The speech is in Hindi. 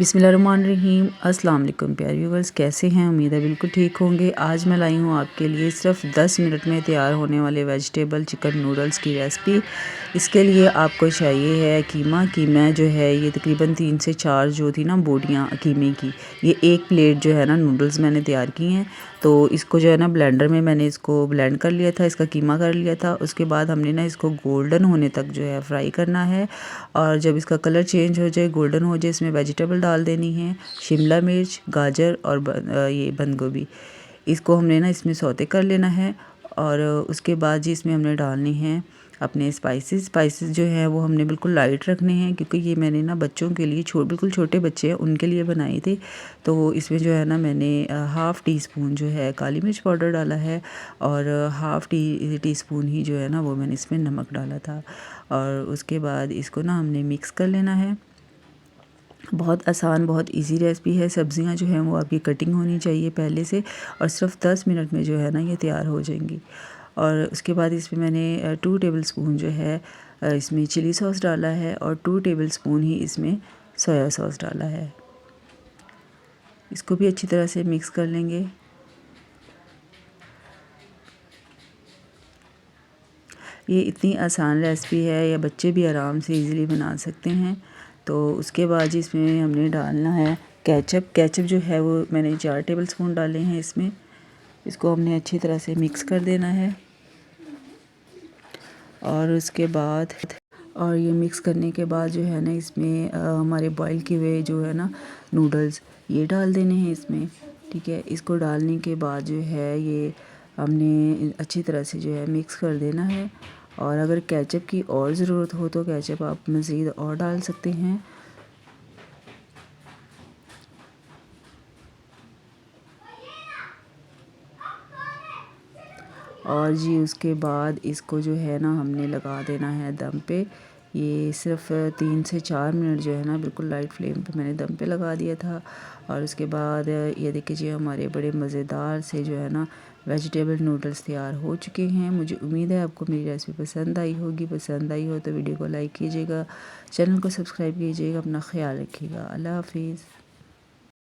बिस्मिल्लाहिर्रहमानिर्रहीम। अस्सलाम वालेकुम प्यारे व्यूवर्स, कैसे हैं? उम्मीद है बिल्कुल ठीक होंगे। आज मैं लाई हूँ आपके लिए सिर्फ 10 मिनट में तैयार होने वाले वेजिटेबल चिकन नूडल्स की रेसिपी। इसके लिए आपको चाहिए है कीमा। कीमा जो है ये तकरीबन 3 से 4 जो थी ना बोटियाँ कीमे की, ये एक प्लेट जो है ना नूडल्स मैंने तैयार की हैं। तो इसको जो है ना ब्लेंडर में मैंने इसको ब्लेंड कर लिया था, इसका कीमा कर लिया था। उसके बाद हमने ना इसको गोल्डन होने तक जो है फ्राई करना है। और जब इसका कलर चेंज हो जाए, गोल्डन हो जाए, इसमें वेजिटेबल डाल देनी है, शिमला मिर्च, गाजर और ये बंद गोभी। इसको हमने ना इसमें सौते कर लेना है। और उसके बाद जी इसमें हमने डालनी है अपने स्पाइसेस जो हैं वो हमने बिल्कुल लाइट रखने हैं, क्योंकि ये मैंने ना बच्चों के लिए बिल्कुल छोटे बच्चे हैं उनके लिए बनाए थे। तो इसमें जो है ना मैंने हाफ़ टी स्पून जो है काली मिर्च पाउडर डाला है, और हाफ़ टी स्पून ही जो है ना वो मैंने इसमें नमक डाला था। और उसके बाद इसको ना हमने मिक्स कर लेना है। बहुत आसान, बहुत इजी रेसिपी है। सब्जियां जो हैं वो आपकी कटिंग होनी चाहिए पहले से, और सिर्फ 10 मिनट में जो है ना ये तैयार हो जाएंगी। और उसके बाद इसमें मैंने 2 टेबल स्पून जो है इसमें चिली सॉस डाला है, और 2 टेबल स्पून ही इसमें सोया सॉस डाला है। इसको भी अच्छी तरह से मिक्स कर लेंगे। ये इतनी आसान रेसिपी है, या बच्चे भी आराम से इजीली बना सकते हैं। तो उसके बाद इसमें हमने डालना है केचप जो है वो मैंने 4 टेबल स्पून डाले हैं इसमें। इसको हमने अच्छी तरह से मिक्स कर देना है। और उसके बाद ये मिक्स करने के बाद जो है ना इसमें हमारे बॉईल किए हुए जो है ना नूडल्स ये डाल देने हैं इसमें। ठीक है, इसको डालने के बाद जो है ये हमने अच्छी तरह से जो है मिक्स कर देना है। और अगर केचप की और ज़रूरत हो तो केचप आप मज़ीद और डाल सकते हैं। और जी उसके बाद इसको जो है ना हमने लगा देना है दम पे। ये सिर्फ 3 से 4 मिनट जो है ना बिल्कुल लाइट फ्लेम पे मैंने दम पे लगा दिया था। और उसके बाद ये देखिए जी हमारे बड़े मज़ेदार से जो है ना वेजिटेबल नूडल्स तैयार हो चुके हैं। मुझे उम्मीद है आपको मेरी रेसिपी पसंद आई होगी। पसंद आई हो तो वीडियो को लाइक कीजिएगा, चैनल को सब्सक्राइब कीजिएगा, अपना ख्याल रखिएगा। अल्लाह हाफिज़।